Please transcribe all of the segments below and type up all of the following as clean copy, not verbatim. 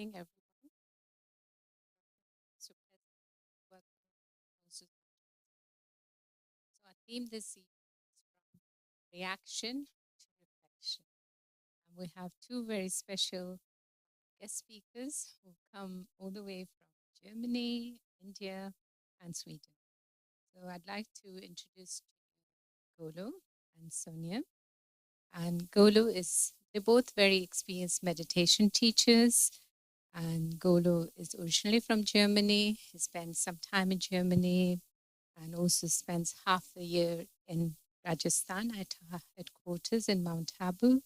evening, everyone. So, welcome also. So our theme this evening is from reaction to reflection. And we have two very special guest speakers who come all the way from Germany, India, and Sweden. So I'd like to introduce Golo and Sonja. And they're both very experienced meditation teachers. And Golo is originally from Germany. He spent some time in Germany and also spends half the year in Rajasthan at our headquarters in Mount Abu.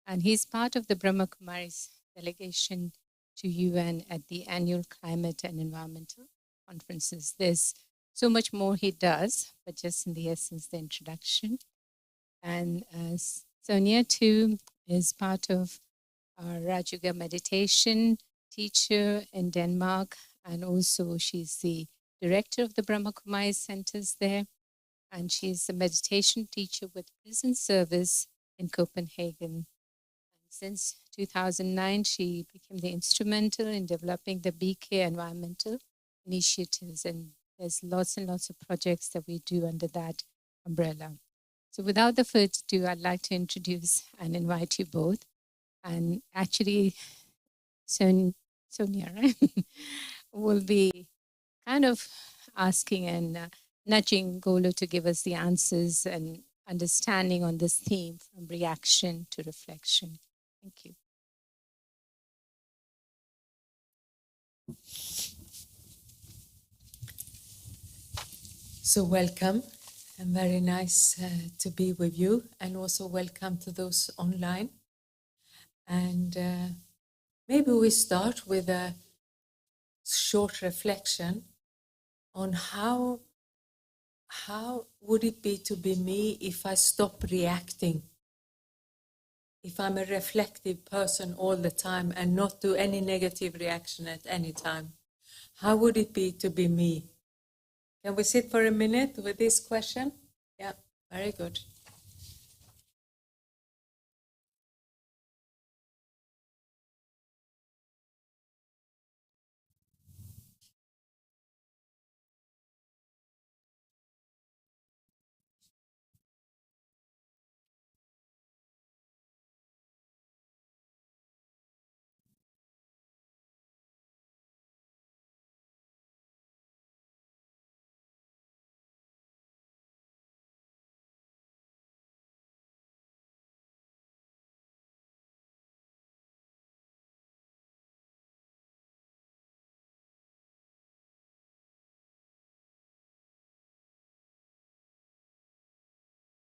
And he's part of the Brahma Kumaris delegation to UN at the annual climate and environmental conferences. There's so much more he does, but just in the essence, the introduction. And Sonja, too, is part of our Raj Yoga meditation teacher in Denmark. And also she's the director of the Brahma Kumaris centers there. And she's a meditation teacher with prison service in Copenhagen. And since 2009, she became the instrumental in developing the BK environmental initiatives. And there's lots and lots of projects that we do under that umbrella. So without the further ado, I'd like to introduce and invite you both. And actually, Sonja, right, will be kind of asking and nudging Golo to give us the answers and understanding on this theme from reaction to reflection. Thank you. So welcome, and very nice to be with you, and also welcome to those online. And maybe we start with a short reflection on how would it be to be me if I stop reacting? If I'm a reflective person all the time and not do any negative reaction at any time, how would it be to be me? Can we sit for a minute with this question? Yeah, very good.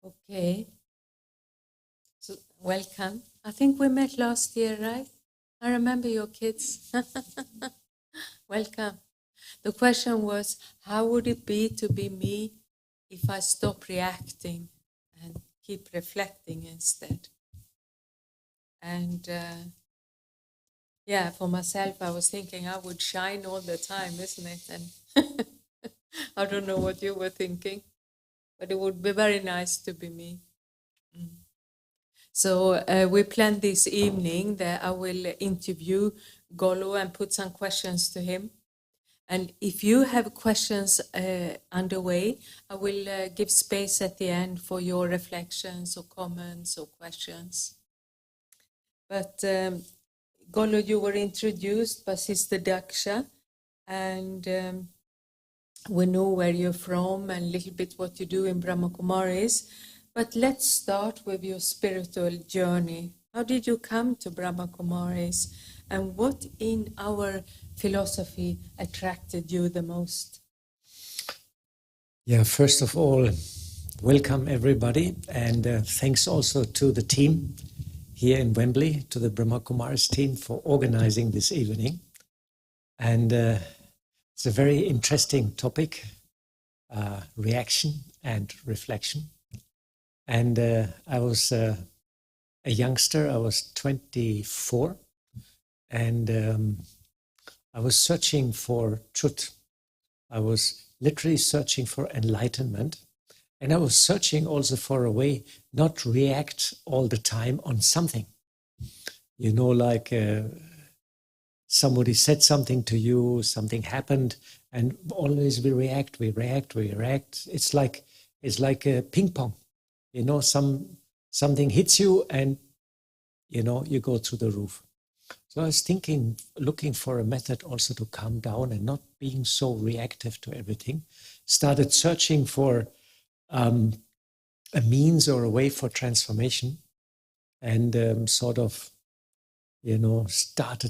Okay. So, welcome. I think we met last year, right? I remember your kids. Welcome. The question was, how would it be to be me if I stop reacting and keep reflecting instead? And yeah, for myself, I was thinking I would shine all the time, isn't it? And I don't know what you were thinking, but it would be very nice to be me. So we planned this evening that I will interview Golo and put some questions to him. And if you have questions underway, I will give space at the end for your reflections or comments or questions. But Golo, you were introduced by Sister Daksha, and we know where you're from and a little bit what you do in Brahma Kumaris. But let's start with your spiritual journey. How did you come to Brahma Kumaris, and what in our philosophy attracted you the most? Yeah, first of all, welcome everybody, and thanks also to the team here in Wembley, to the Brahma Kumaris team for organizing this evening. And it's a very interesting topic, reaction and reflection. And I was a youngster, I was 24, and I was searching for truth. I was literally searching for enlightenment. And I was searching also for a way not react all the time on something. You know, like somebody said something to you, something happened, and always we react. It's like a ping pong. Something hits you and, you go through the roof. So I was looking for a method also to calm down and not being so reactive to everything. Started searching for a means or a way for transformation, and started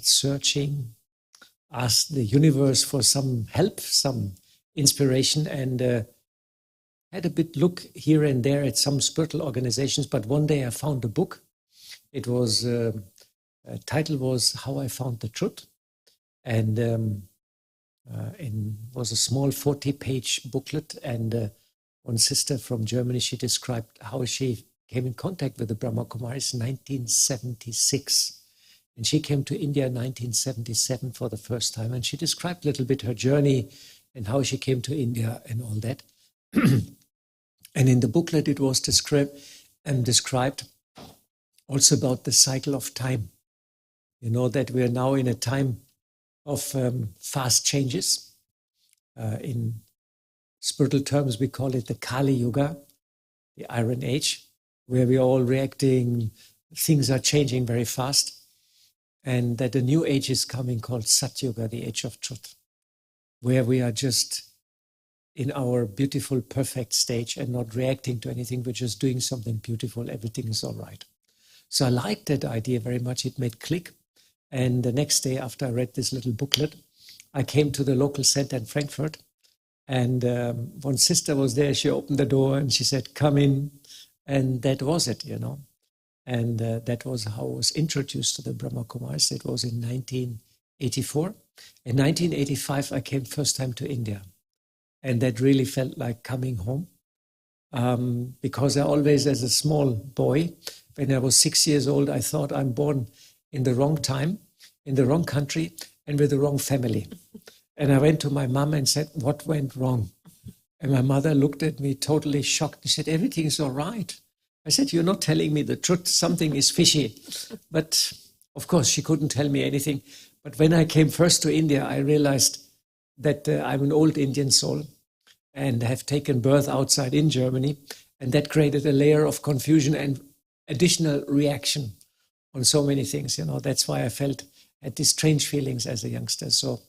searching, asked the universe for some help, some inspiration, and had a bit look here and there at some spiritual organizations. But one day I found a book. It was title was How I Found the Truth, and was a small 40-page booklet. And one sister from Germany, she described how she came in contact with the Brahma Kumaris in 1976. And she came to India in 1977 for the first time. And she described a little bit her journey and how she came to India and all that. And in the booklet, it was described also about the cycle of time. That we are now in a time of fast changes. In spiritual terms, we call it the Kali Yuga, the Iron Age, where we are all reacting, things are changing very fast. And that a new age is coming called Satyuga, the age of truth, where we are just in our beautiful, perfect stage and not reacting to anything. We're just doing something beautiful. Everything is all right. So I liked that idea very much. It made click. And the next day after I read this little booklet, I came to the local center in Frankfurt. And one sister was there. She opened the door and she said, "Come in." And that was it, And that was how I was introduced to the Brahma Kumaris. It was in 1984. In 1985, I came first time to India. And that really felt like coming home. Because I always, as a small boy, when I was 6 years old, I thought I'm born in the wrong time, in the wrong country, and with the wrong family. And I went to my mom and said, "What went wrong?" And my mother looked at me totally shocked and said, "Everything is all right." I said, "You're not telling me the truth. Something is fishy." But of course, she couldn't tell me anything. But when I came first to India, I realized that I'm an old Indian soul and have taken birth outside in Germany. And that created a layer of confusion and additional reaction on so many things. That's why I had these strange feelings as a youngster. So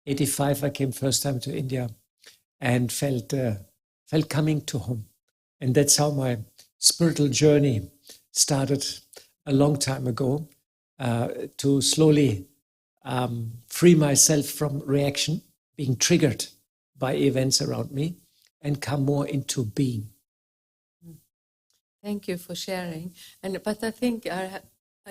85, I came first time to India and felt coming to home. And that's how my spiritual journey started a long time ago, to slowly free myself from reaction, being triggered by events around me, and come more into being. Thank you for sharing. But I think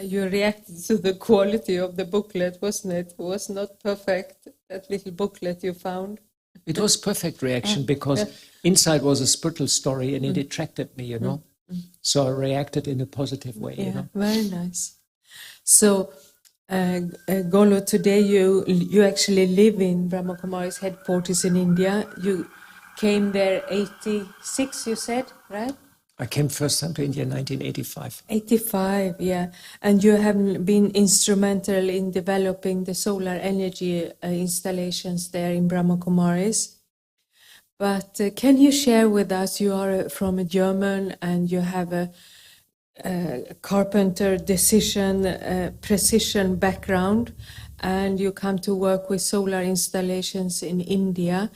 you reacted to the quality of the booklet, wasn't it? It was not perfect, that little booklet you found. It was perfect reaction because inside was a spiritual story and it attracted me, So I reacted in a positive way. Yeah, very nice. So, Golo, today you actually live in Brahma Kumaris headquarters in India. You came there 86, you said, right? I came first time to India in 1985. 85, yeah. And you have been instrumental in developing the solar energy installations there in Brahma Kumaris. But can you share with us, you are from a German and you have a carpenter precision background, and you come to work with solar installations in India.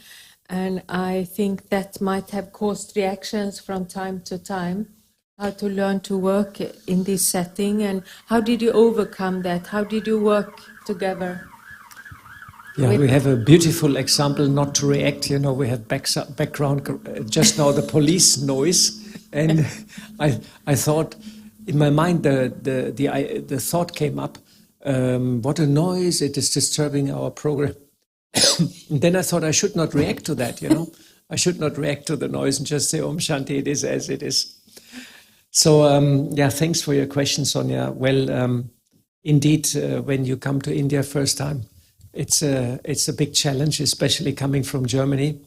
And I think that might have caused reactions from time to time, how to learn to work in this setting. And how did you overcome that? How did you work together? Yeah, we have a beautiful example not to react. We have background, just now the police noise. And I thought, in my mind, the thought came up, what a noise, it is disturbing our program. And then I thought I should not react to that, I should not react to the noise and just say, Om Shanti, it is as it is. So, thanks for your question, Sonja. Well, indeed, when you come to India first time, it's a big challenge, especially coming from Germany.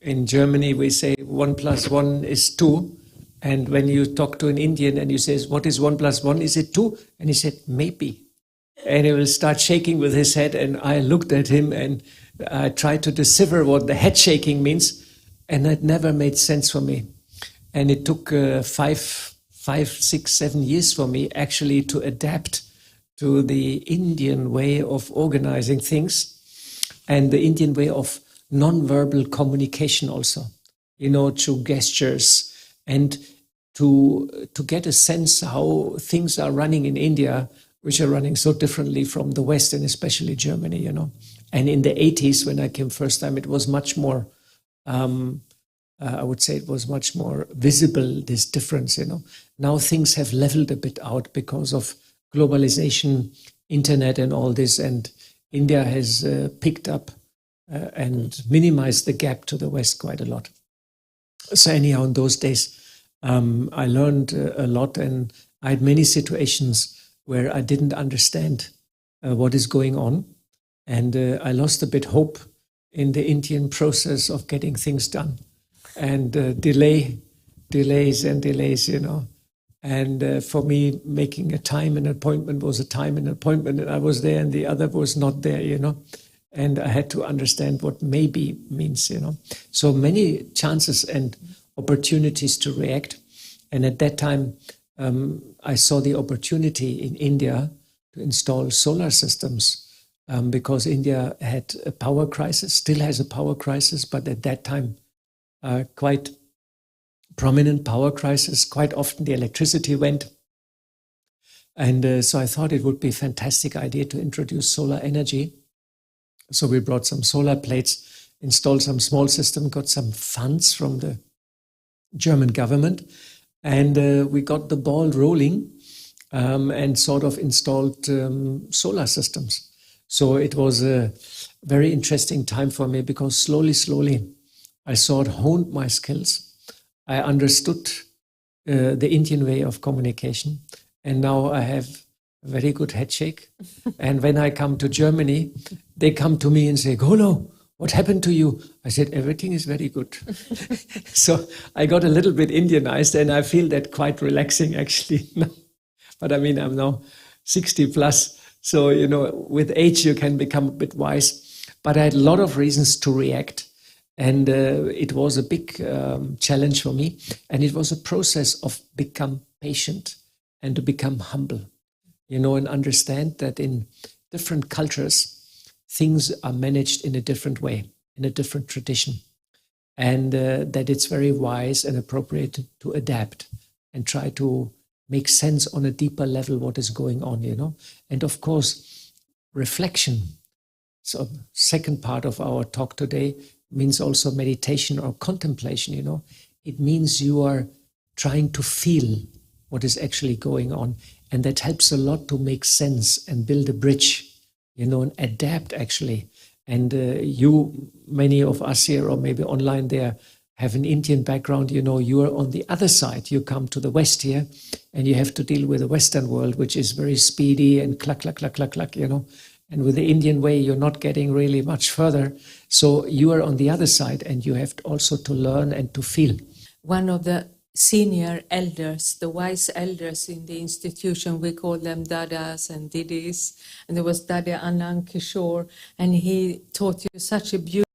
In Germany, we say 1 + 1 is 2. And when you talk to an Indian and you say, what is 1 + 1? Is it 2? And he said, maybe. and he will start shaking with his head. And I looked at him and I tried to decipher what the head shaking means, and it never made sense for me. And it took 5, 6, 7 years for me actually to adapt to the Indian way of organizing things and the Indian way of non-verbal communication also, through gestures, and to get a sense how things are running in India, which are running so differently from the West and especially Germany, And in the 80s, when I came first time, it was much more, I would say it was much more visible, this difference, Now things have leveled a bit out because of globalization, internet and all this, and India has picked up and minimized the gap to the West quite a lot. So anyhow, in those days, I learned a lot, and I had many situations where I didn't understand what is going on, and I lost a bit hope in the Indian process of getting things done, and delays and delays, And for me, making a time and appointment was a time and appointment, and I was there, and the other was not there, And I had to understand what maybe means, So many chances and opportunities to react. And at that time, I saw the opportunity in India to install solar systems because India had a power crisis, still has a power crisis, but at that time, quite prominent power crisis. Quite often the electricity went. And so I thought it would be a fantastic idea to introduce solar energy. So we brought some solar plates, installed some small system, got some funds from the German government, and we got the ball rolling and sort of installed solar systems. So it was a very interesting time for me because slowly, I sort of honed my skills. I understood the Indian way of communication, and now I have a very good headshake. And when I come to Germany, they come to me and say, "Golo, what happened to you?" I said, "Everything is very good." So I got a little bit Indianized, and I feel that quite relaxing actually. But I mean, I'm now 60 plus, so with age you can become a bit wise. But I had a lot of reasons to react. And it was a big challenge for me. And it was a process of become patient and to become humble, and understand that in different cultures, things are managed in a different way, in a different tradition. And that it's very wise and appropriate to adapt and try to make sense on a deeper level what is going on, And of course, reflection. So second part of our talk today means also meditation or contemplation, It means you are trying to feel what is actually going on. And that helps a lot to make sense and build a bridge, and adapt actually. And many of us here or maybe online there have an Indian background, you are on the other side. You come to the West here and you have to deal with the Western world, which is very speedy and cluck, cluck, cluck, cluck, cluck, And with the Indian way, you're not getting really much further. So you are on the other side and you have also to learn and to feel. One of the senior elders, the wise elders in the institution, we call them Dadas and Didis. And there was Dada Anand Kishore, and he taught you such a beautiful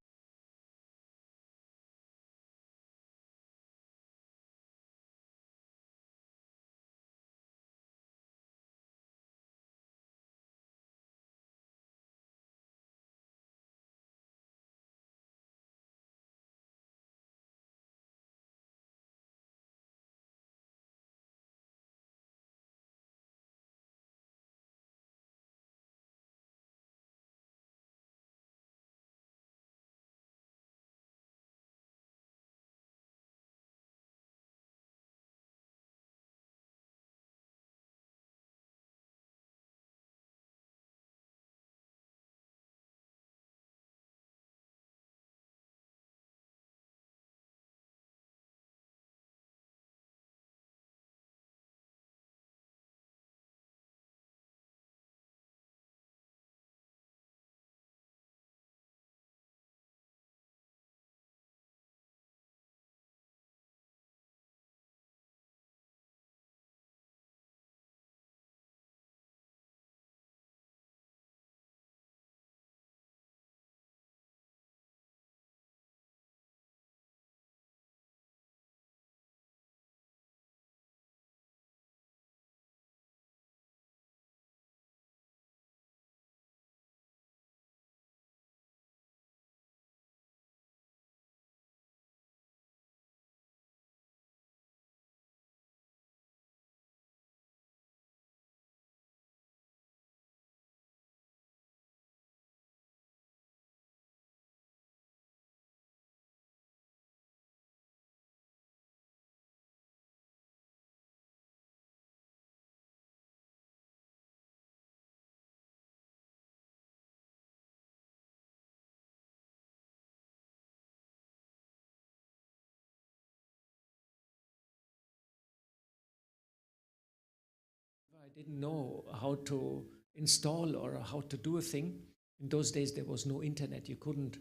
didn't know how to install or how to do a thing. In those days, there was no internet. You couldn't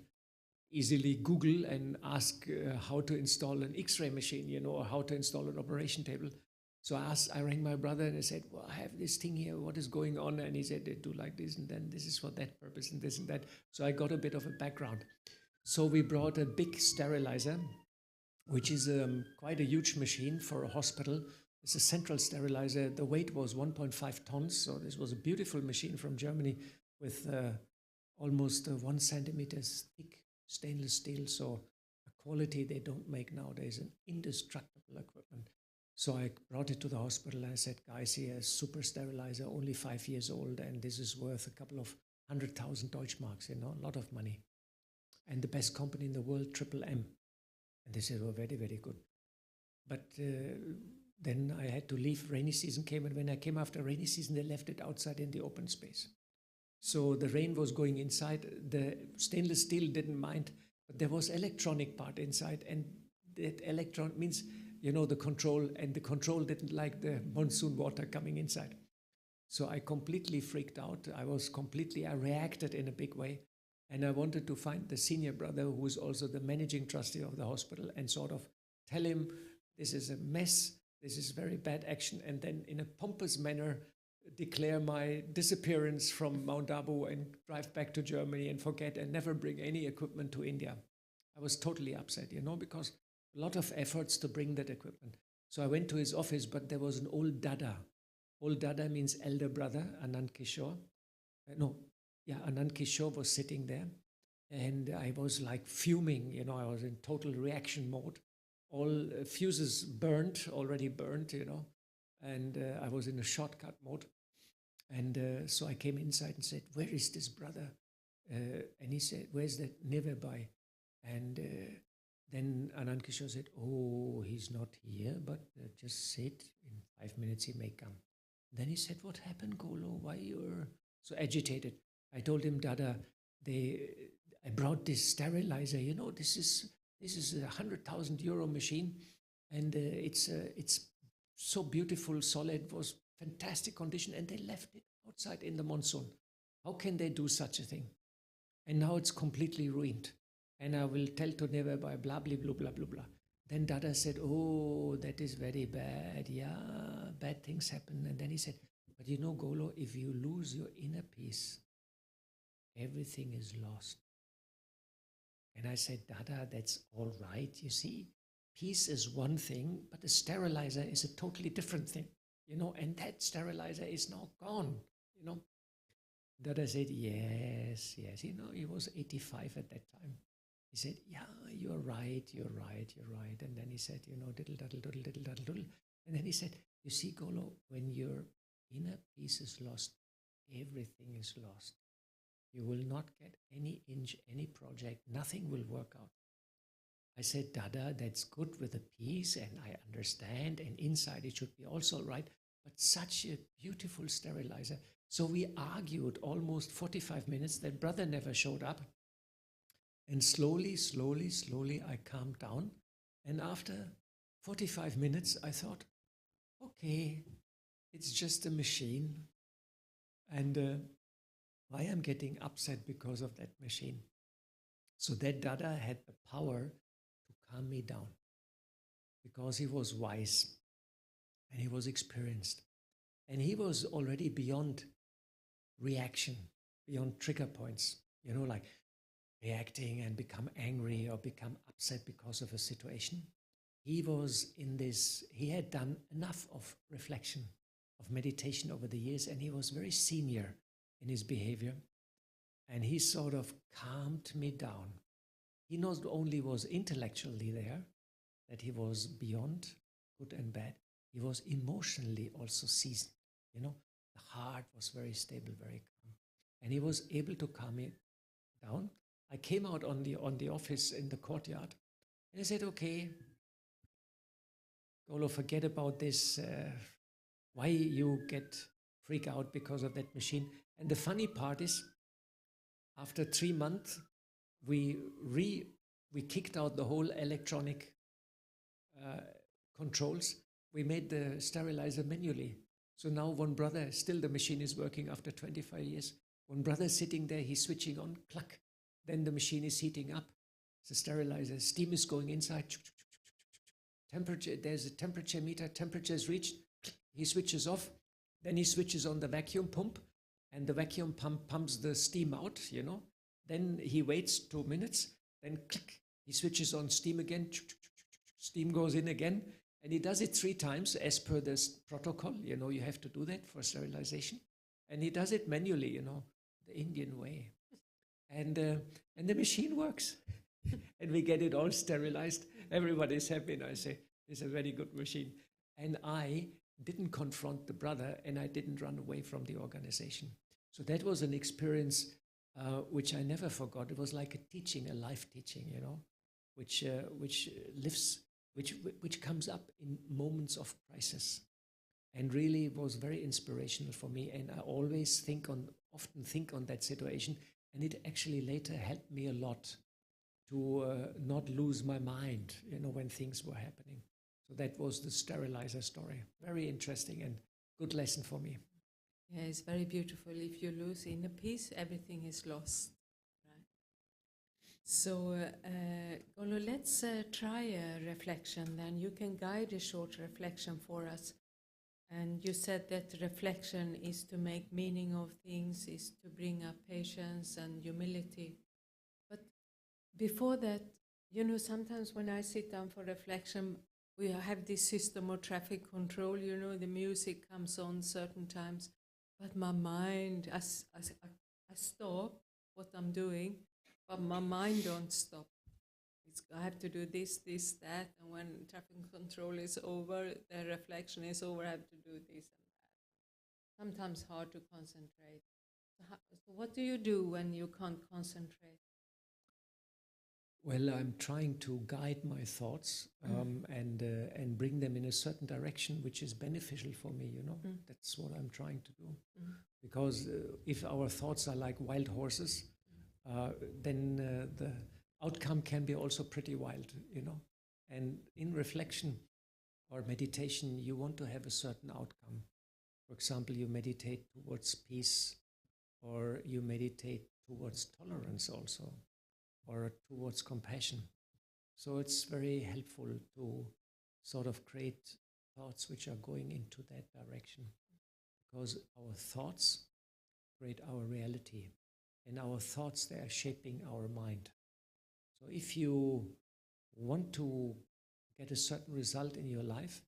easily Google and ask how to install an X-ray machine, or how to install an operation table. So I rang my brother and I said, well, I have this thing here. What is going on? And he said, they do like this, and then this is for that purpose, and this and that. So I got a bit of a background. So we brought a big sterilizer, which is quite a huge machine for a hospital. It's a central sterilizer. The weight was 1.5 tons. So this was a beautiful machine from Germany with almost 1 centimeter thick stainless steel. So a quality they don't make nowadays, an indestructible equipment. So I brought it to the hospital and I said, guys, here is super sterilizer, only 5 years old, and this is worth a couple of 100,000 Deutschmarks, a lot of money. And the best company in the world, Triple M. And they said, oh, very, very good. But then I had to leave. Rainy season came, and when I came after rainy season, they left it outside in the open space. So the rain was going inside. The stainless steel didn't mind, but there was electronic part inside, and that electron means, the control, and the control didn't like the monsoon water coming inside. So I completely freaked out. I reacted in a big way. And I wanted to find the senior brother, who is also the managing trustee of the hospital, and sort of tell him, this is a mess, this is very bad action, and then in a pompous manner declare my disappearance from Mount Abu and drive back to Germany and forget and never bring any equipment to India. I was totally upset, because a lot of efforts to bring that equipment. So I went to his office, but there was an old Dada. Old Dada means elder brother, Anand Kishore. Anand Kishore was sitting there, and I was like fuming, I was in total reaction mode. All fuses already burnt, and I was in a shortcut mode. And so I came inside and said, where is this brother? And he said, where's that nearby? And then Anand Kishore said, oh, he's not here, but just sit. In 5 minutes he may come. Then he said, what happened, Golo? Why you're so agitated? I told him, Dada, I brought this sterilizer. This is a 100,000 euro machine, and it's so beautiful, solid, was fantastic condition, and they left it outside in the monsoon. How can they do such a thing? And now it's completely ruined. And I will tell to never by blah, blah, blah, blah, blah, blah. Then Dada said, oh, that is very bad. Yeah, bad things happen. And then he said, but Golo, if you lose your inner peace, everything is lost. And I said, Dada, that's all right. You see, peace is one thing, but a sterilizer is a totally different thing, and that sterilizer is now gone, Dada said, yes. He was 85 at that time. He said, yeah, you're right. And then he said, diddle, daddle, doodle, diddle, daddle, doodle. And then he said, you see, Golo, when your inner peace is lost, everything is lost. You will not get any inch, any project, nothing will work out. I said, Dada, that's good with the peace, and I understand, and inside it should be also right, but such a beautiful sterilizer. So we argued almost 45 minutes. That brother never showed up. And slowly, I calmed down. And after 45 minutes, I thought, okay, it's just a machine. And I am getting upset because of that machine. So that Dada had the power to calm me down, because he was wise and he was experienced. And he was already beyond reaction, beyond trigger points, like reacting and become angry or become upset because of a situation. He was in this, he had done enough of reflection, of meditation over the years, and he was very senior in his behavior. And he sort of calmed me down. He not only was intellectually there, that he was beyond good and bad, he was emotionally also seasoned. The heart was very stable, very calm. And he was able to calm me down. I came out on the office in the courtyard, and I said, okay, Golo, forget about this, why you get freak out because of that machine. And the funny part is, after 3 months, we kicked out the whole electronic controls. We made the sterilizer manually. So now one brother, still the machine is working after 25 years. One brother is sitting there, he's switching on, cluck. Then the machine is heating up. It's a sterilizer. Steam is going inside. Temperature, there's a temperature meter. Temperature is reached. He switches off. Then he switches on the vacuum pump. And the vacuum pump pumps the steam out, you know. Then he waits 2 minutes. Then click, he switches on steam again. Steam goes in again. And he does it 3 times as per this protocol. You know, you have to do that for sterilization. And he does it manually, you know, the Indian way. And the machine works. And we get it all sterilized. Everybody's happy. And I say, it's a very good machine. And I didn't confront the brother, and I didn't run away from the organization. So that was an experience which I never forgot. It was like a teaching, a life teaching, you know, which lives, which comes up in moments of crisis, and really was very inspirational for me. And I always often think on that situation, and it actually later helped me a lot to not lose my mind, you know, when things were happening. So that was the sterilizer story. Very interesting and good lesson for me. Yeah, it's very beautiful. If you lose inner peace, everything is lost. Right? So, Golo, let's try a reflection then. You can guide a short reflection for us. And you said that reflection is to make meaning of things, is to bring up patience and humility. But before that, you know, sometimes when I sit down for reflection, we have this system of traffic control, you know, the music comes on certain times, but my mind, I stop what I'm doing, but my mind don't stop. I have to do this, that, and when traffic control is over, the reflection is over, I have to do this and that. Sometimes hard to concentrate. So what do you do when you can't concentrate? Well, I'm trying to guide my thoughts and bring them in a certain direction which is beneficial for me, you know. That's what I'm trying to do. Because if our thoughts are like wild horses, then the outcome can be also pretty wild, you know. And in reflection or meditation, you want to have a certain outcome. For example, you meditate towards peace, or you meditate towards tolerance also, or towards compassion. So it's very helpful to sort of create thoughts which are going into that direction, because our thoughts create our reality, and our thoughts, they are shaping our mind. So if you want to get a certain result in your life,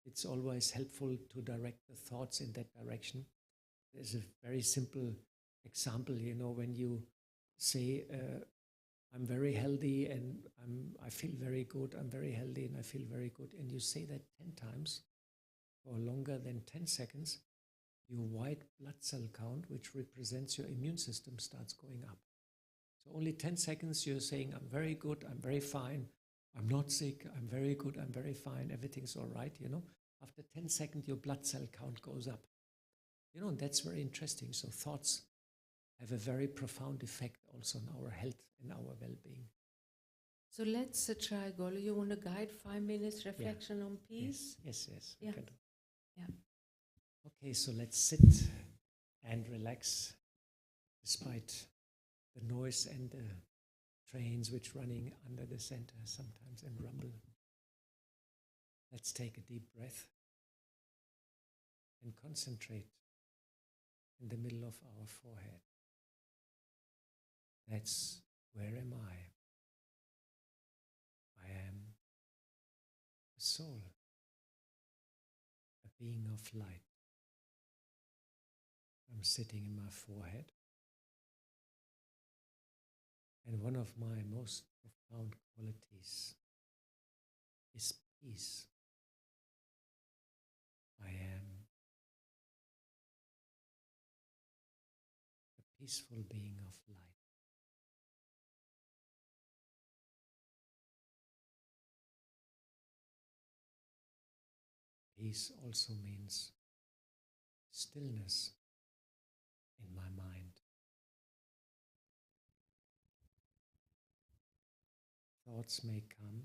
it's always helpful to direct the thoughts in that direction. There's a very simple example, you know, when you say, I'm very healthy and I feel very good, I'm very healthy and I feel very good, and you say that 10 times for longer than 10 seconds, your white blood cell count, which represents your immune system, starts going up. So only 10 seconds you're saying, I'm very good, I'm very fine, I'm not sick, I'm very good, I'm very fine, everything's all right, you know. After 10 seconds, your blood cell count goes up. You know, and that's very interesting. So thoughts have a very profound effect also on our health and our well-being. So let's try, Golo. You want to guide 5 minutes reflection on peace? Yes. Yeah. Yeah. Okay, so let's sit and relax despite the noise and the trains which running under the center sometimes and rumble. Let's take a deep breath and concentrate in the middle of our forehead. That's where am I? I am a soul, a being of light. I'm sitting in my forehead. And one of my most profound qualities is peace. I am a peaceful being of light. Peace also means stillness in my mind. Thoughts may come,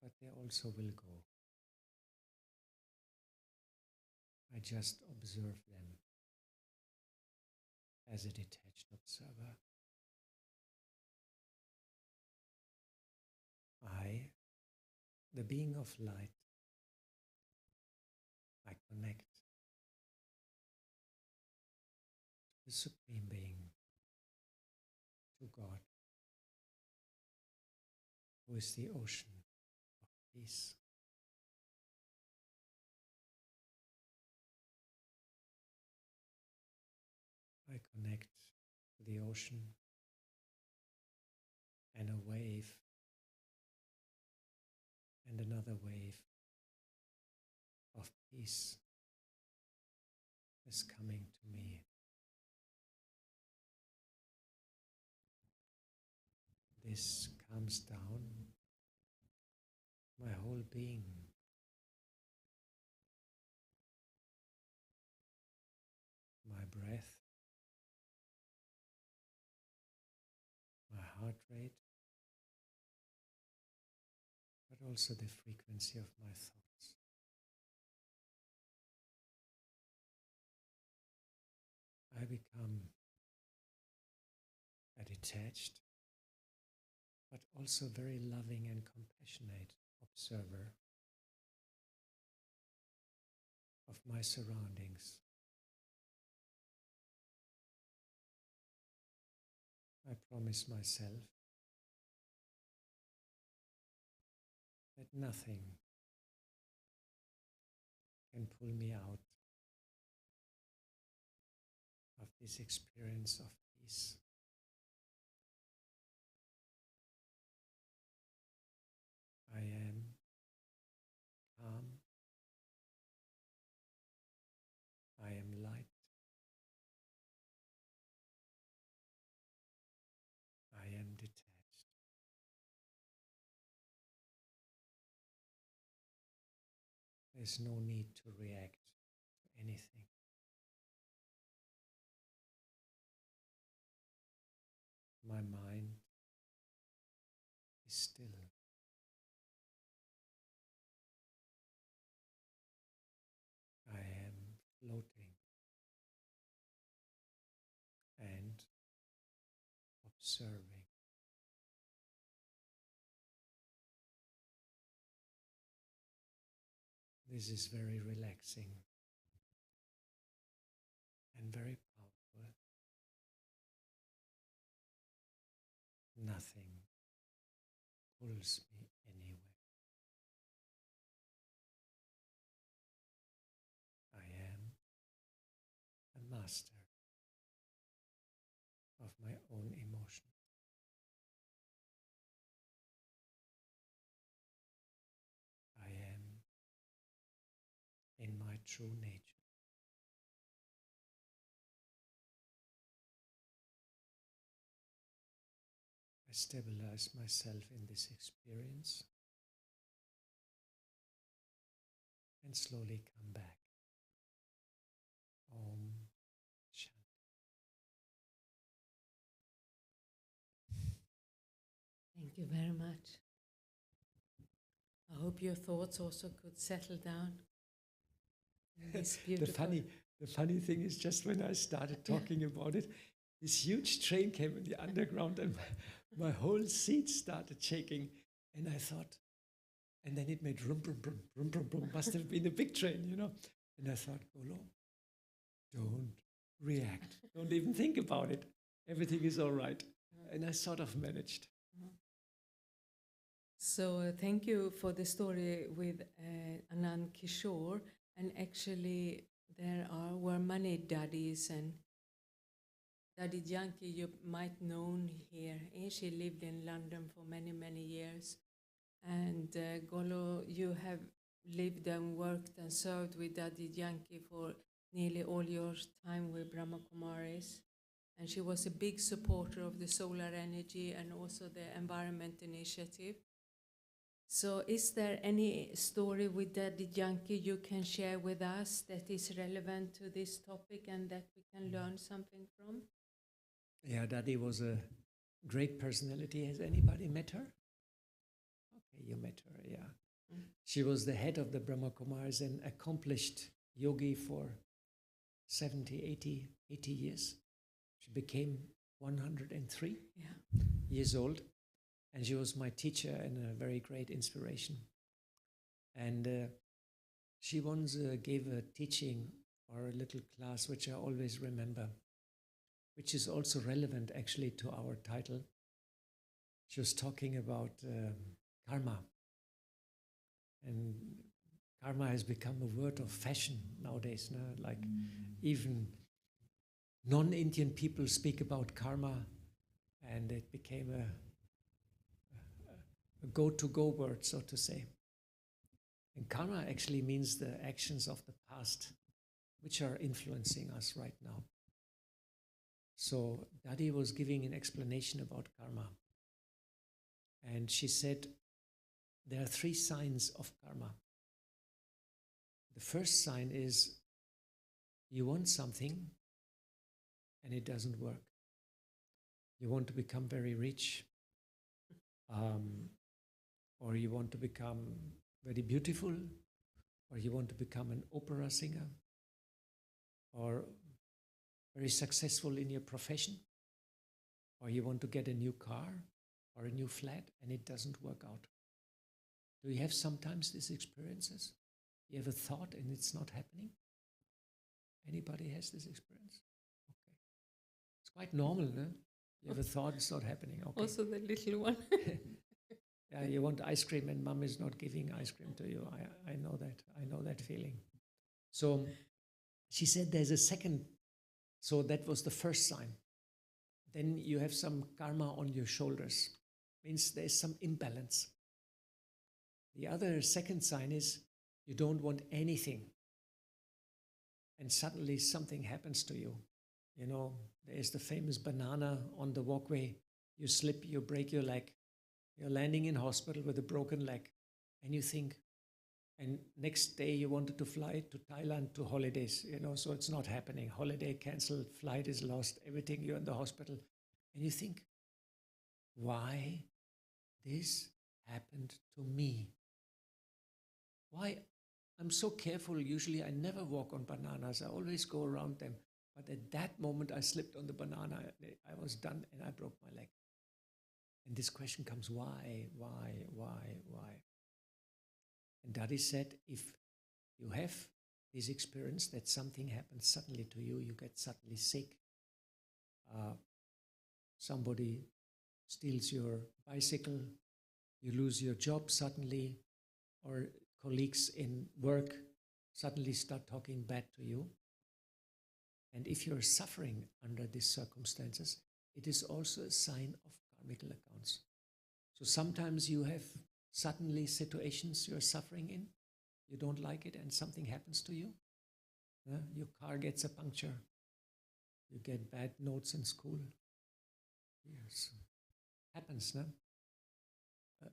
but they also will go. I just observe them as a detached observer. I, the being of light, I connect to the Supreme Being, to God, who is the ocean of peace. I connect to the ocean, and a wave and another wave of peace is coming to me. This calms down my whole being. My breath, my heart rate, but also the frequency of my thoughts. I become a detached, but also very loving and compassionate observer of my surroundings. I promise myself that nothing can pull me out of this experience of peace. I am calm. I am light. I am detached. There's no need to react to anything. My mind is still. I am floating and observing. This is very relaxing and very powerful. Nothing pulls me anywhere. I am a master of my own emotions. I am in my true nature. I stabilize myself in this experience and slowly come back. Om Shanti. Thank you very much. I hope your thoughts also could settle down in this beautiful. The funny thing is, just when I started talking about it, this huge train came in the underground and my whole seat started shaking. And I thought, and then it made rum, rum, rum, rum, rum, rum. Must have been a big train, you know. And I thought, Golo, don't react. Don't even think about it. Everything is all right. And I sort of managed. So thank you for the story with Anand Kishore. And actually, were many daddies, and Daddy Yankee you might known here. She lived in London for many, many years. And Golo, you have lived and worked and served with Daddy Yankee for nearly all your time with Brahma Kumaris. And she was a big supporter of the solar energy and also the environment initiative. So is there any story with Daddy Yankee you can share with us that is relevant to this topic and that we can learn something from? Yeah, Daddy was a great personality. Has anybody met her? Okay, you met her, yeah. She was the head of the Brahma Kumaris, an accomplished yogi for 70, 80 years. She became 103 years old, and she was my teacher and a very great inspiration. And she once gave a teaching or a little class, which I always remember, which is also relevant actually to our title. She was talking about karma. And karma has become a word of fashion nowadays. No? Like even non-Indian people speak about karma, and it became a go-to-go word, so to say. And karma actually means the actions of the past, which are influencing us right now. So Dadi was giving an explanation about karma. And she said, there are 3 signs of karma. The first sign is you want something and it doesn't work. You want to become very rich, or you want to become very beautiful, or you want to become an opera singer, or very successful in your profession, or you want to get a new car or a new flat and it doesn't work out. Do you have sometimes these experiences? You have a thought and it's not happening? Anybody has this experience? Okay. It's quite normal, no? You have a thought, it's not happening. Okay. Also the little one. Yeah, you want ice cream and mom is not giving ice cream to you. I know that. I know that feeling. So she said there's a second. So that was the first sign. Then you have some karma on your shoulders. Means there's some imbalance. The other second sign is you don't want anything. And suddenly something happens to you. You know, there's the famous banana on the walkway. You slip, you break your leg. You're landing in hospital with a broken leg. And you think, and next day you wanted to fly to Thailand to holidays, you know, so it's not happening. Holiday cancelled, flight is lost, everything, you're in the hospital. And you think, why this happened to me? Why? I'm so careful. Usually I never walk on bananas. I always go around them. But at that moment I slipped on the banana. I was done and I broke my leg. And this question comes, why? And Dadi said, if you have this experience that something happens suddenly to you, you get suddenly sick, somebody steals your bicycle, you lose your job suddenly, or colleagues in work suddenly start talking bad to you. And if you're suffering under these circumstances, it is also a sign of karmical accounts. So sometimes you have suddenly situations you're suffering in, you don't like it, and something happens to you. Your car gets a puncture, you get bad notes in school. Yes, happens, no? A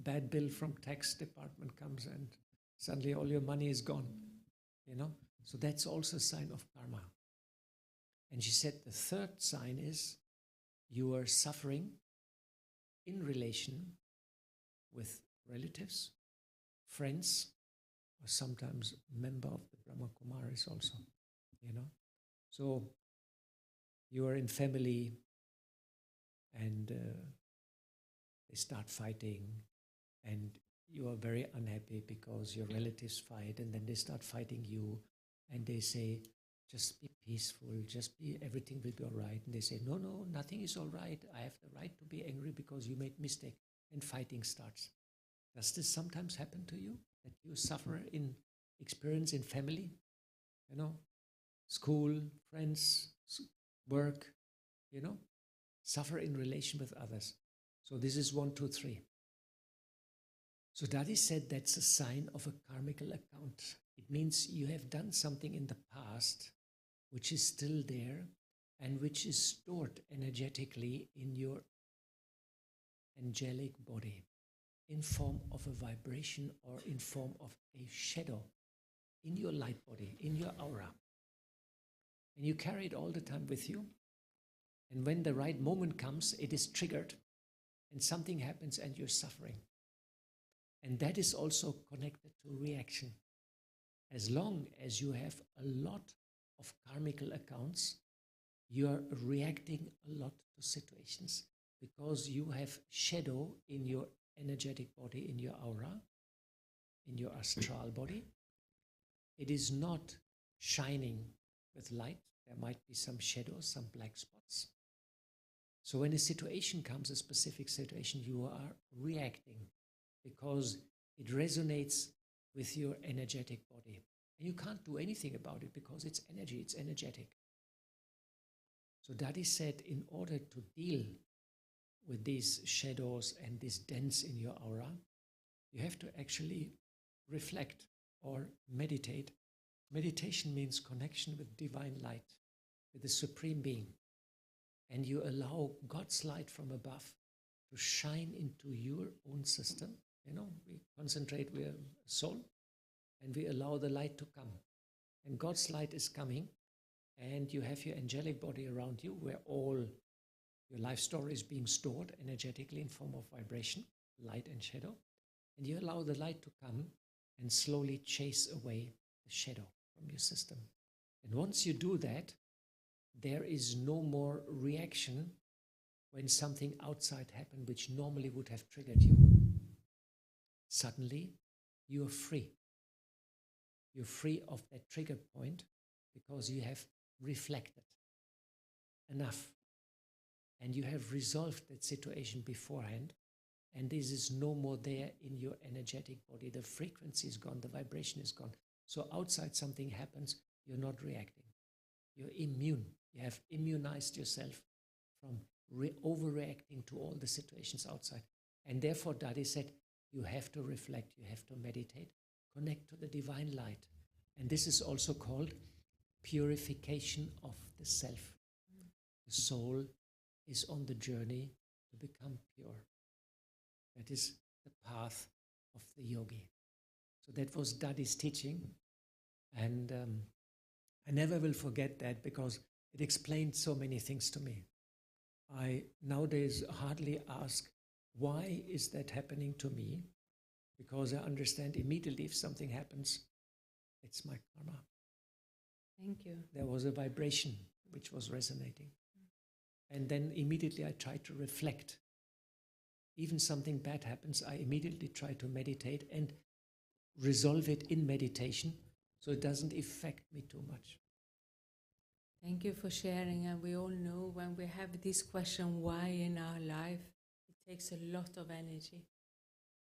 bad bill from tax department comes and suddenly all your money is gone, you know? So that's also a sign of karma. And she said the third sign is you are suffering in relation with relatives, friends, or sometimes member of the Brahma Kumaris also, you know. So you are in family and they start fighting and you are very unhappy because your relatives fight and then they start fighting you and they say, just be peaceful, just be, everything will be all right. And they say, no, nothing is all right. I have the right to be angry because you made mistake, and fighting starts. Does this sometimes happen to you, that you suffer in experience in family, you know, school, friends, work, you know, suffer in relation with others? So this is 1, 2, 3. So Dadi said that's a sign of a karmical account. It means you have done something in the past which is still there and which is stored energetically in your angelic body in form of a vibration or in form of a shadow in your light body, in your aura. And you carry it all the time with you. And when the right moment comes, it is triggered and something happens and you're suffering. And that is also connected to reaction. as long as you have a lot of karmical accounts, you are reacting a lot to situations because you have shadow in your energetic body, in your aura, in your astral body. It is not shining with light. There might be some shadows, some black spots. So when a situation comes, a specific situation, you are reacting because it resonates with your energetic body. And you can't do anything about it because it's energy, it's energetic. So Daddy said, in order to deal with these shadows and these dents in your aura, you have to actually reflect or meditate. Meditation means connection with divine light, with the Supreme Being. And you allow God's light from above to shine into your own system. You know, we concentrate, we are a soul, and we allow the light to come. And God's light is coming, and you have your angelic body around you where all your life story is being stored energetically in form of vibration, light and shadow. And you allow the light to come and slowly chase away the shadow from your system. And once you do that, there is no more reaction when something outside happened which normally would have triggered you. Suddenly, you are free. You're free of that trigger point because you have reflected enough and you have resolved that situation beforehand, and this is no more there in your energetic body. The frequency is gone, the vibration is gone. So outside something happens, you're not reacting. You're immune. You have immunized yourself from overreacting to all the situations outside. And therefore, Daddy said, you have to reflect, you have to meditate, connect to the divine light. And this is also called purification of the self. The soul is on the journey to become pure. That is the path of the yogi. So that was Daddy's teaching. And I never will forget that because it explained so many things to me. I nowadays hardly ask, why is that happening to me? Because I understand immediately if something happens, it's my karma. Thank you. There was a vibration which was resonating. And then immediately I try to reflect. Even something bad happens, I immediately try to meditate and resolve it in meditation so it doesn't affect me too much. Thank you for sharing. And we all know when we have this question, why in our life, it takes a lot of energy.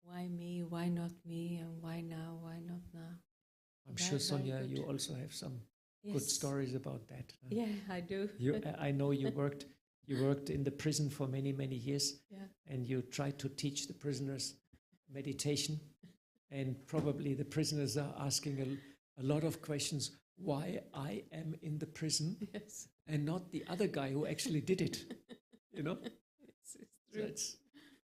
Why me? Why not me? And why now? Why not now? I'm sure, Sonja, you also have some good stories about that. Yeah, I do. I know you worked in the prison for many, many years, and you tried to teach the prisoners meditation, and probably the prisoners are asking a lot of questions. Why I am in the prison and not the other guy who actually did it, you know? It's true.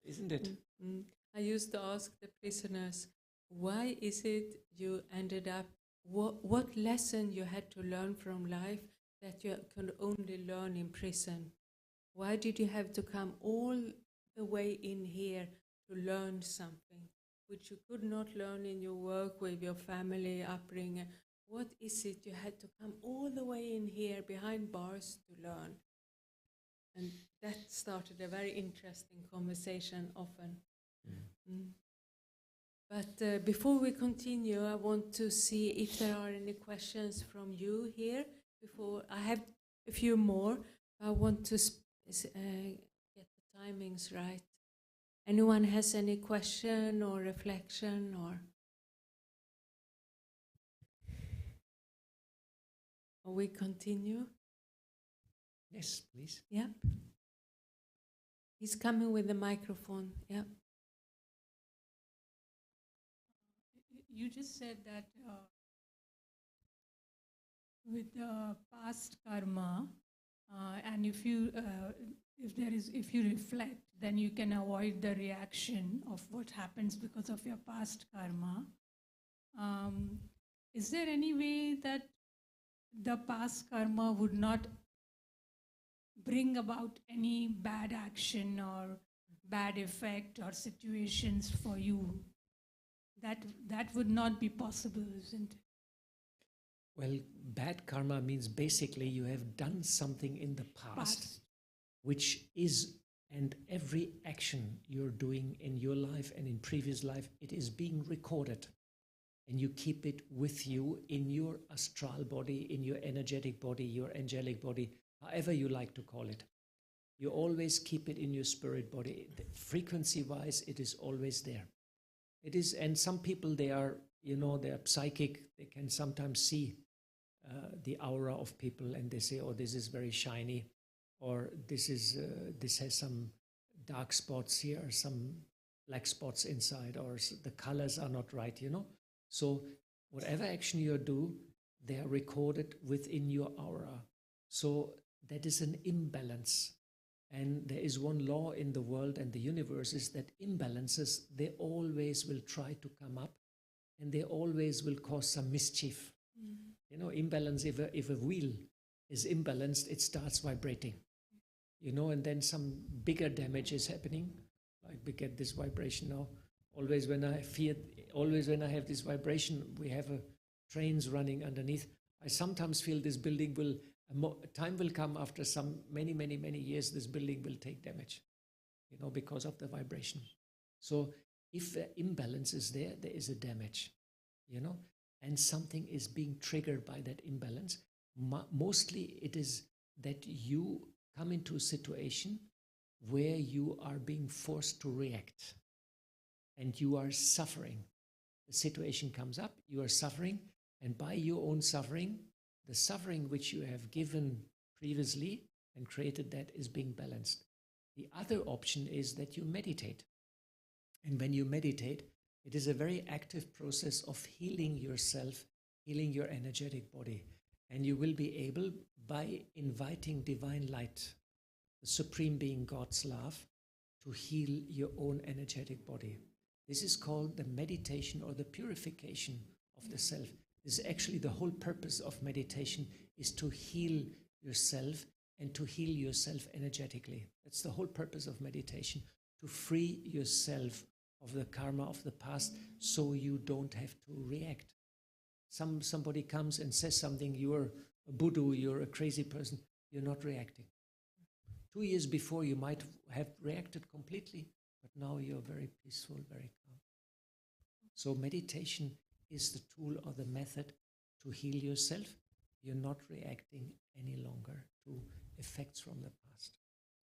Isn't it? Mm-hmm. I used to ask the prisoners, why is it you ended up, what lesson you had to learn from life that you could only learn in prison? Why did you have to come all the way in here to learn something which you could not learn in your work with your family upbringing? What is it you had to come all the way in here behind bars to learn? And that started a very interesting conversation often. But before we continue, I want to see if there are any questions from you here. Before I have a few more, I want to get the timings right. Anyone has any question or reflection or we continue? Yes, please. Yeah. He's coming with the microphone. Yeah. You just said that with the past karma, and if you reflect, then you can avoid the reaction of what happens because of your past karma. Is there any way that the past karma would not bring about any bad action or bad effect or situations for you? That would not be possible, isn't it? Well, bad karma means basically you have done something in the past, which is, and every action you're doing in your life and in previous life, it is being recorded. And you keep it with you in your astral body, in your energetic body, your angelic body, however you like to call it. You always keep it in your spirit body. Frequency-wise, it is always there. It is, and some people, they are, they are psychic. They can sometimes see the aura of people, and they say, "Oh, this is very shiny," or this has some dark spots here, some black spots inside, or the colors are not right. So whatever action you do, they are recorded within your aura. So that is an imbalance. And there is one law in the world and the universe is that imbalances, they always will try to come up and they always will cause some mischief. Imbalance, if a wheel is imbalanced, it starts vibrating, and then some bigger damage is happening. Like we get this vibration now. Always when I have this vibration, we have trains running underneath. I sometimes feel this building time will come after some many years, this building will take damage, because of the vibration. So if the imbalance is there, there is a damage, and something is being triggered by that imbalance. Mostly it is that you come into a situation where you are being forced to react and you are suffering. The situation comes up, you are suffering, and by your own suffering, the suffering which you have given previously and created, that is being balanced. The other option is that you meditate. And when you meditate, it is a very active process of healing yourself, healing your energetic body. And you will be able, by inviting divine light, the supreme being, God's love, to heal your own energetic body. This is called the meditation or the purification of the self. This is actually the whole purpose of meditation, is to heal yourself and to heal yourself energetically. That's the whole purpose of meditation, to free yourself of the karma of the past so you don't have to react. Somebody comes and says something, you're a Buddha, you're a crazy person, you're not reacting. 2 years before you might have reacted completely, but now you're very peaceful, very calm. So meditation is the tool or the method to heal yourself. You're not reacting any longer to effects from the past.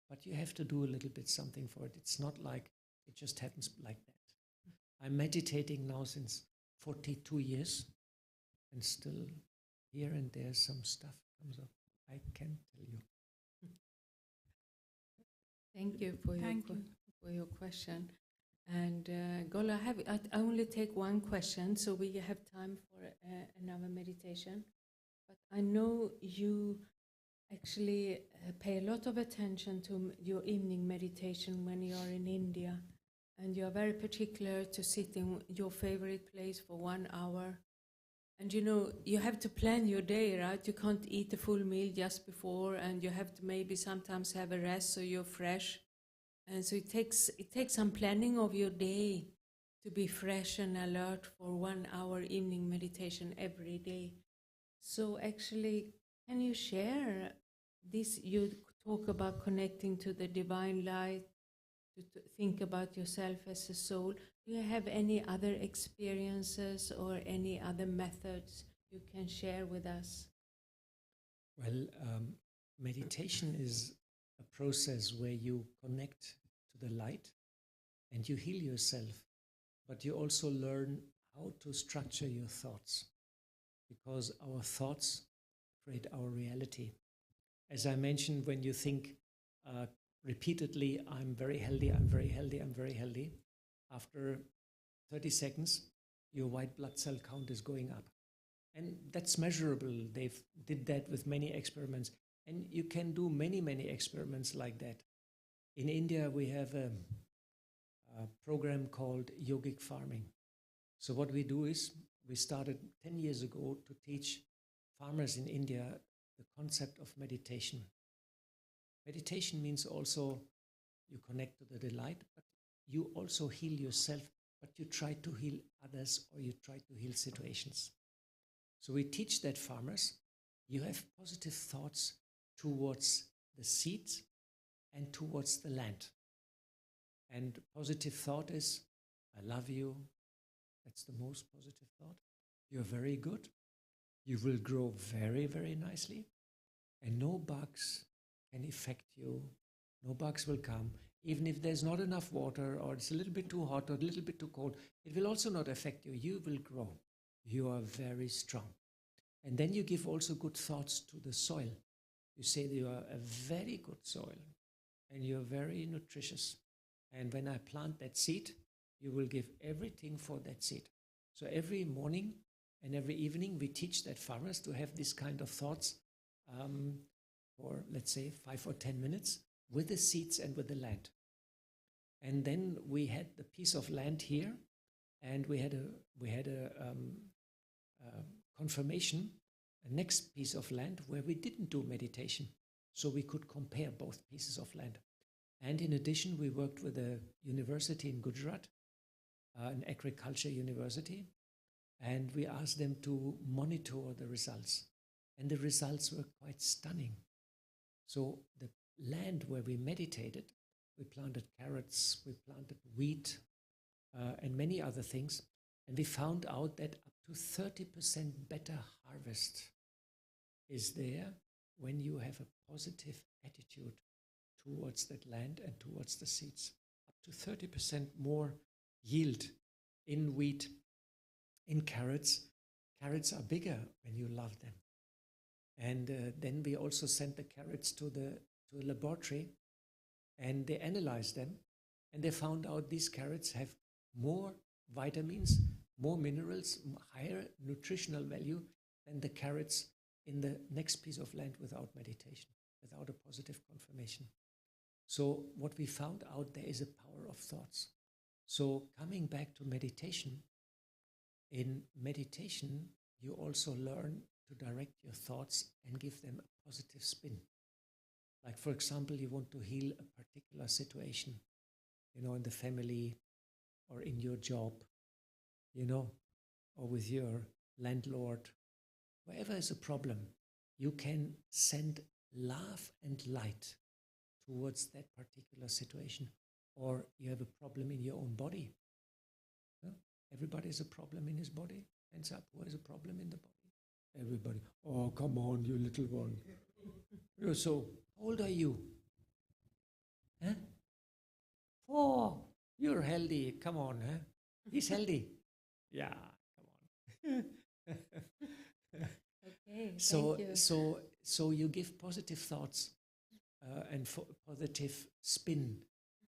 But you have to do a little bit something for it. It's not like it just happens like that. I'm meditating now since 42 years, and still here and there some stuff comes up. I can tell you. Thank you for your question. And Golo, I only take one question, so we have time for another meditation. But I know you actually pay a lot of attention to your evening meditation when you are in India, and you are very particular to sit in your favorite place for 1 hour. And you have to plan your day, right? You can't eat a full meal just before, and you have to maybe sometimes have a rest so you're fresh. And so it takes some planning of your day to be fresh and alert for 1 hour evening meditation every day. So actually, can you share this? You talk about connecting to the divine light, to think about yourself as a soul. Do you have any other experiences or any other methods you can share with us? Well, meditation is a process where you connect to the light and you heal yourself, but you also learn how to structure your thoughts, because our thoughts create our reality. As I mentioned, when you think repeatedly, I'm very healthy, I'm very healthy, I'm very healthy, after 30 seconds, your white blood cell count is going up. And that's measurable. They did that with many experiments. And you can do many experiments like that. In India, we have a program called yogic farming. So what we do is, we started 10 years ago to teach farmers in India the concept of meditation. Meditation means also you connect to the delight, but you also heal yourself, but you try to heal others or you try to heal situations. So we teach that farmers, you have positive thoughts towards the seeds and towards the land. And positive thought is, I love you. That's the most positive thought. You're very good. You will grow very, very nicely. And no bugs can affect you. No bugs will come. Even if there's not enough water or it's a little bit too hot or a little bit too cold, it will also not affect you. You will grow. You are very strong. And then you give also good thoughts to the soil. You say that you are a very good soil and you're very nutritious. And when I plant that seed, you will give everything for that seed. So every morning and every evening, we teach that farmers to have this kind of thoughts for, let's say, 5 or 10 minutes with the seeds and with the land. And then we had the piece of land here, and we had a confirmation, a next piece of land where we didn't do meditation. So we could compare both pieces of land. And in addition, we worked with a university in Gujarat, an agriculture university, and we asked them to monitor the results. And the results were quite stunning. So the land where we meditated, we planted carrots, we planted wheat, and many other things. And we found out that up to 30% better harvest is there when you have a positive attitude towards that land and towards the seeds. Up to 30% more yield in wheat, in carrots. Carrots are bigger when you love them. And then we also sent the carrots to a laboratory, and they analyzed them, and they found out these carrots have more vitamins, more minerals, higher nutritional value than the carrots in the next piece of land without meditation, without a positive confirmation. So what we found out, there is a power of thoughts. So coming back to meditation, in meditation, you also learn to direct your thoughts and give them a positive spin. Like, for example, you want to heal a particular situation, in the family or in your job, or with your landlord. Wherever is a problem, you can send love and light towards that particular situation. Or you have a problem in your own body. Everybody has a problem in his body. Hands up, who has a problem in the body? Everybody. Oh, come on, you little one. You're so, how old are you? Huh? 4. You're healthy. Come on, huh? He's healthy. Yeah, come on. Okay, So, thank you. so you give positive thoughts and positive spin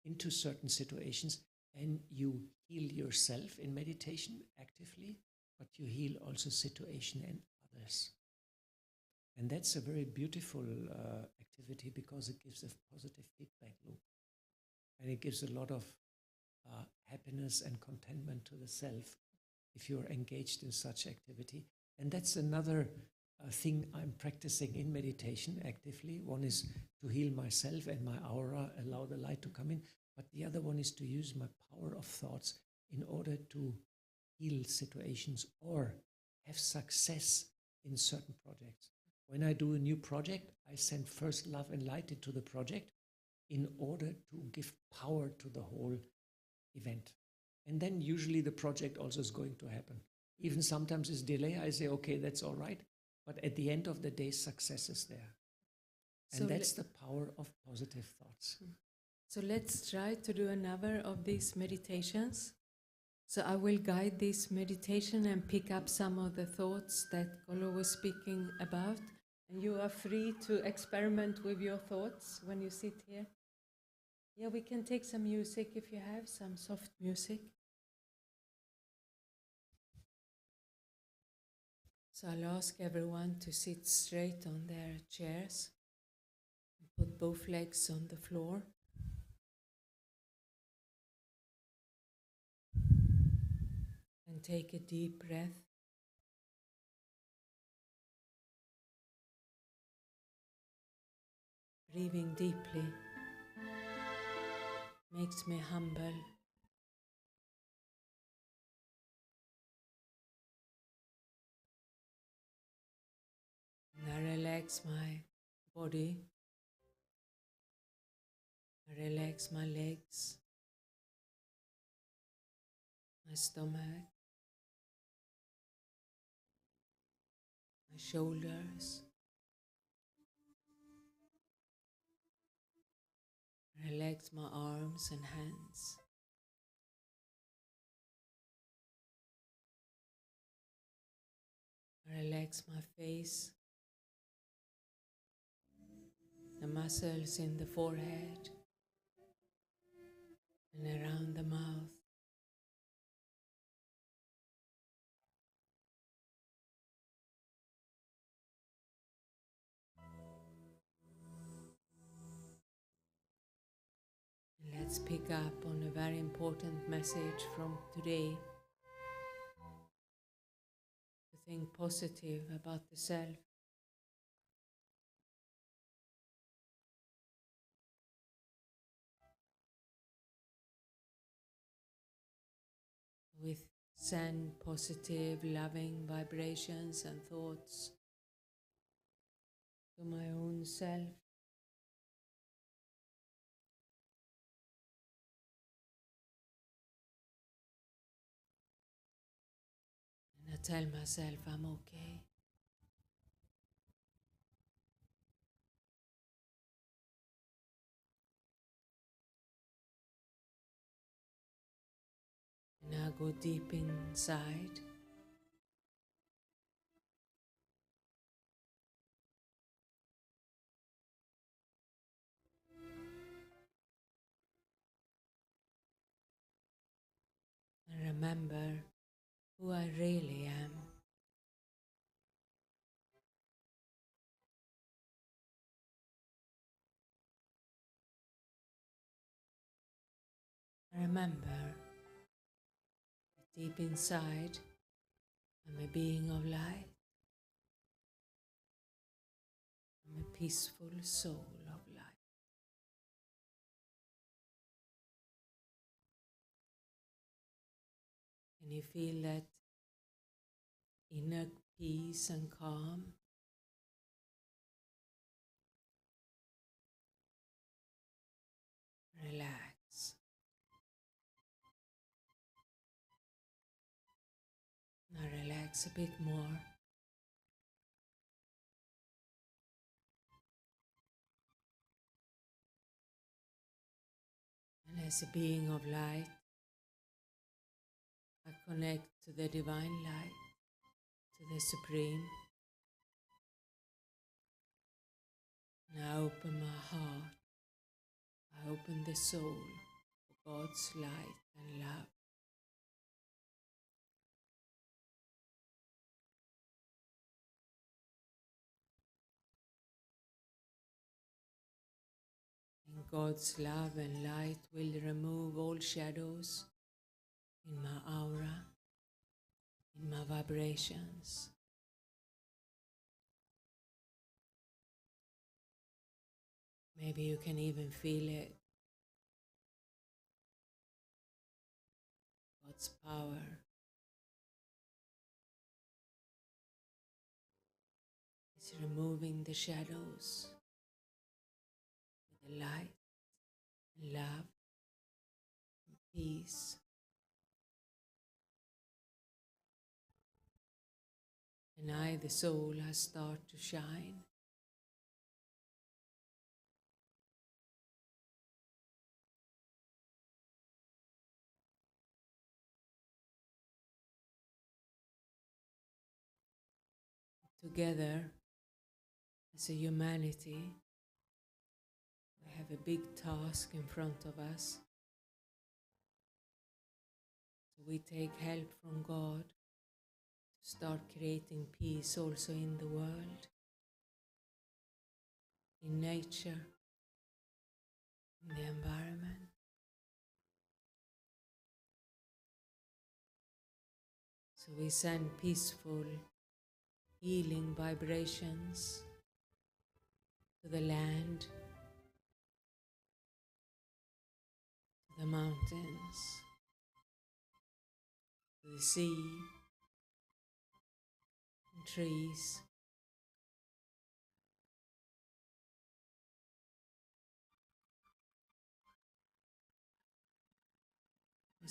into certain situations, and you heal yourself in meditation actively, but you heal also situation and others. And that's a very beautiful activity because it gives a positive feedback loop. And it gives a lot of happiness and contentment to the self if you're engaged in such activity. And that's another thing I'm practicing in meditation actively. One is to heal myself and my aura, allow the light to come in. But the other one is to use my power of thoughts in order to heal situations or have success in certain projects. When I do a new project, I send first love and light into the project in order to give power to the whole event. And then usually the project also is going to happen. Even sometimes it's delay, I say, okay, that's all right. But at the end of the day, success is there. And that's the power of positive thoughts. So let's try to do another of these meditations. So I will guide this meditation and pick up some of the thoughts that Golo was speaking about. And you are free to experiment with your thoughts when you sit here. Yeah, we can take some music if you have some soft music. So I'll ask everyone to sit straight on their chairs and put both legs on the floor. And take a deep breath. Breathing deeply makes me humble. relax my body. I relax my legs, my stomach, my shoulders. Relax my arms and hands. Relax my face, the muscles in the forehead and around the mouth. And let's pick up on a very important message from today. To think positive about the self. We send positive, loving vibrations and thoughts to my own self. And I tell myself I'm okay. And I go deep inside. And remember who I really am. Remember that deep inside I'm a being of light. I'm a peaceful soul of light. Can you feel that inner peace and calm? Relax. Now relax a bit more. And as a being of light, I connect to the divine light, to the Supreme. And I open my heart. I open the soul for God's light and love. And God's love and light will remove all shadows in my aura, in my vibrations. Maybe you can even feel it. God's power is removing the shadows with the light and love and peace. And I, the soul, has started to shine. Together, as a humanity, we have a big task in front of us. So we take help from God to start creating peace also in the world, in nature, in the environment. So we send peaceful, healing vibrations to the land, to the mountains, to the sea, and trees,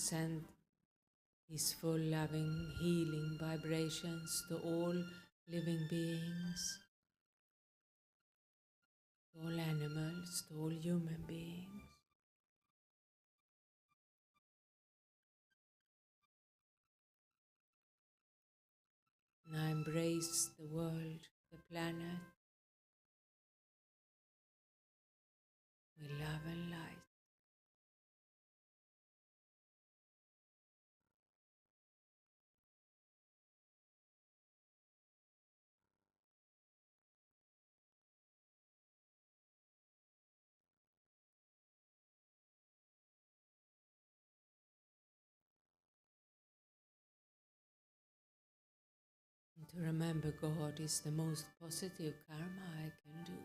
send peaceful, loving, healing vibrations to all living beings, to all animals, to all human beings. And I embrace the world, the planet, with love and light. And to remember God is the most positive karma I can do.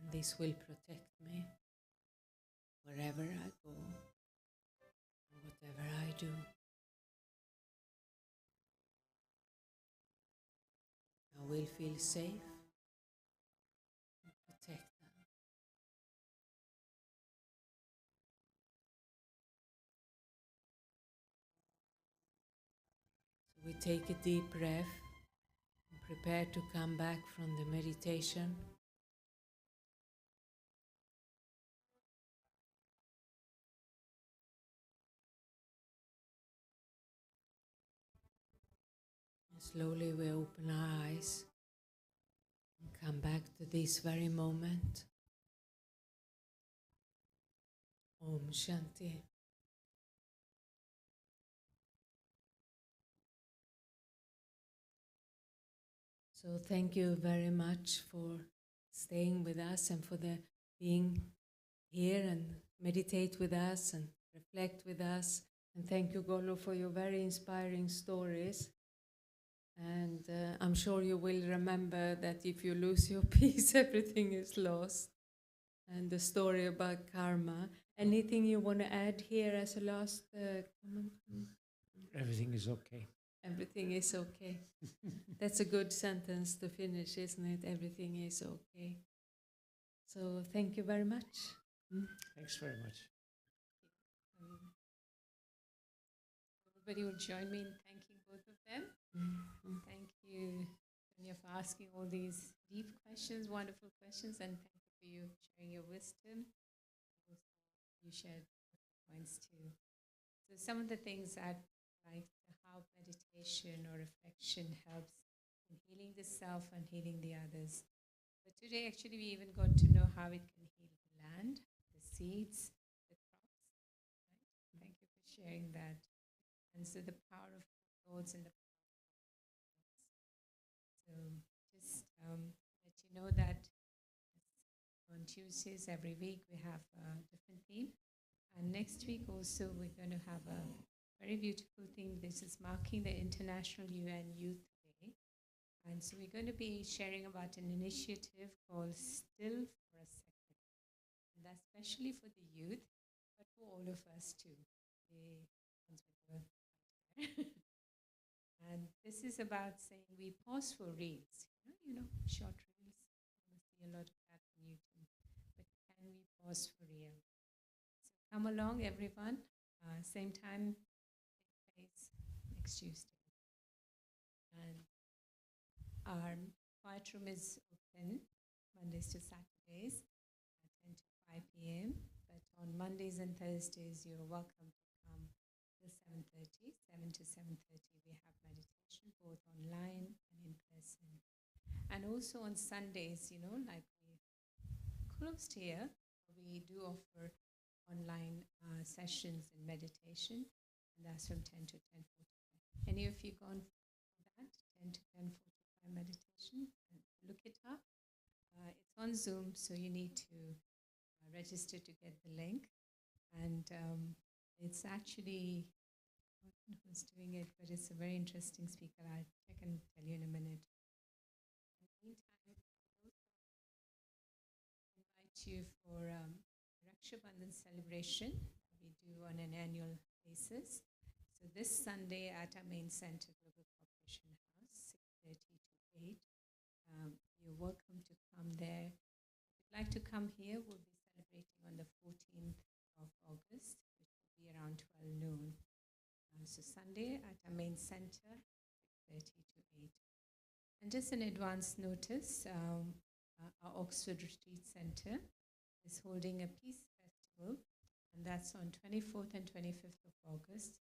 And this will protect me wherever I go, whatever I do. I will feel safe and protected. So we take a deep breath and prepare to come back from the meditation. And slowly we open our eyes and come back to this very moment. Om Shanti. So thank you very much for staying with us and for being here and meditate with us and reflect with us. And thank you, Golo, for your very inspiring stories. And I'm sure you will remember that if you lose your peace, everything is lost. And the story about karma. Anything you want to add here as a last comment? Everything is okay. Everything is okay. That's a good sentence to finish, isn't it? Everything is okay. So thank you very much. Thanks very much. Everybody will join me in thanking both of them. Thank you, Sonja, for asking all these deep questions, wonderful questions, and thank you for you sharing your wisdom. Also, you shared points too. So some of the things that like how meditation or reflection helps in healing the self and healing the others. But today, actually, we even got to know how it can heal the land, the seeds, the crops. Right? Thank you for sharing that. And so the power of thoughts and the power of thoughts. So just let you know that on Tuesdays every week we have a different theme. And next week also we're going to have a very beautiful theme. This is marking the International UN Youth Day. And so we're going to be sharing about an initiative called Still for a Second. And that's especially for the youth, but for all of us too. The ones with the and this is about saying we pause for reels, short reels. You must see a lot of that on YouTube. But can we pause for real? So come along, everyone. Same time, same place, next Tuesday. And our quiet room is open Mondays to Saturdays at 10 to 5 p.m. But on Mondays and Thursdays, you're welcome to come till 7:30. 7 to 7:30, we have meditation both online and in person. And also on Sundays, like we closed here, we do offer online sessions in meditation, and that's from 10 to 10:45. Any of you gone for that, 10 to 10:45 meditation? Look it up. It's on Zoom, so you need to register to get the link. And it's actually, I don't know who's doing it, but it's a very interesting speaker. I'll check and tell you in a minute. In the meantime, I also invite you for Raksha Bandhan celebration we do on an annual basis. So this Sunday at our main center, Global Corporation House, 6:30 to 8. You're welcome to come there. If you'd like to come here, we'll be celebrating on the 14th of August, which will be around 12 noon. So Sunday at our main center, 6:30 to 8. And just an advance notice, our Oxford Retreat Center is holding a peace festival, and that's on 24th and 25th of August.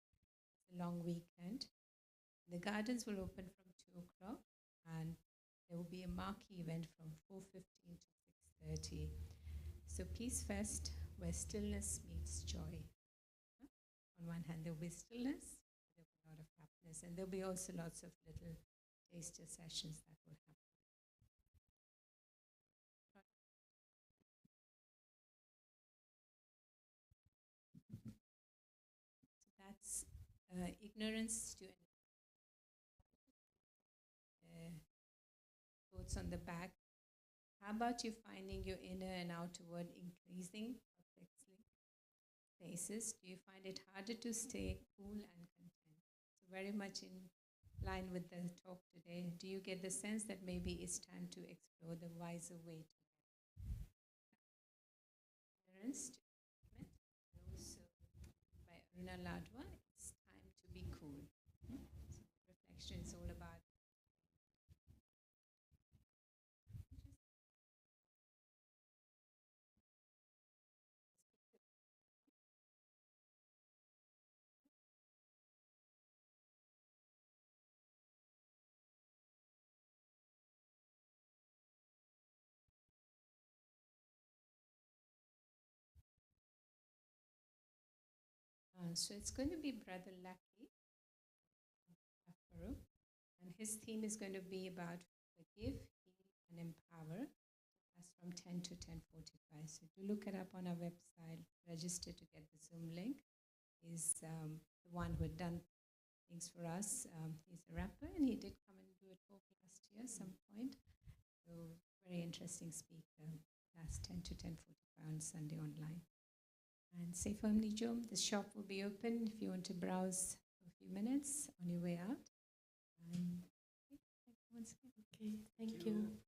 It's a long weekend. The gardens will open from 2 o'clock, and there will be a marquee event from 4:15 to 6:30. So Peace Fest, where stillness meets joy. On one hand, there will be stillness, there will be a lot of happiness, and there will be also lots of little taster sessions that will happen. So that's ignorance to quotes on the back. How about you finding your inner and outer world increasing perplexing spaces? Do you find it harder to stay cool and content? So very much in line with the talk today, do you get the sense that maybe it's time to explore the wiser way to ignorance to achievement? And also by Aruna Ladwa, it's time to be cool. So reflection is all about so it's going to be Brother Lucky Afaro, and his theme is going to be about forgive, heal, and empower. That's from 10 to 10:45. So do look it up on our website. Register to get the Zoom link. He's the one who had done things for us. He's a rapper, and he did come and do a talk last year, some point. So very interesting speaker. That's 10 to 10:45 on Sunday online. And say firmly, Jom, the shop will be open if you want to browse for a few minutes on your way out. Okay, thank you once again. Okay, thank you.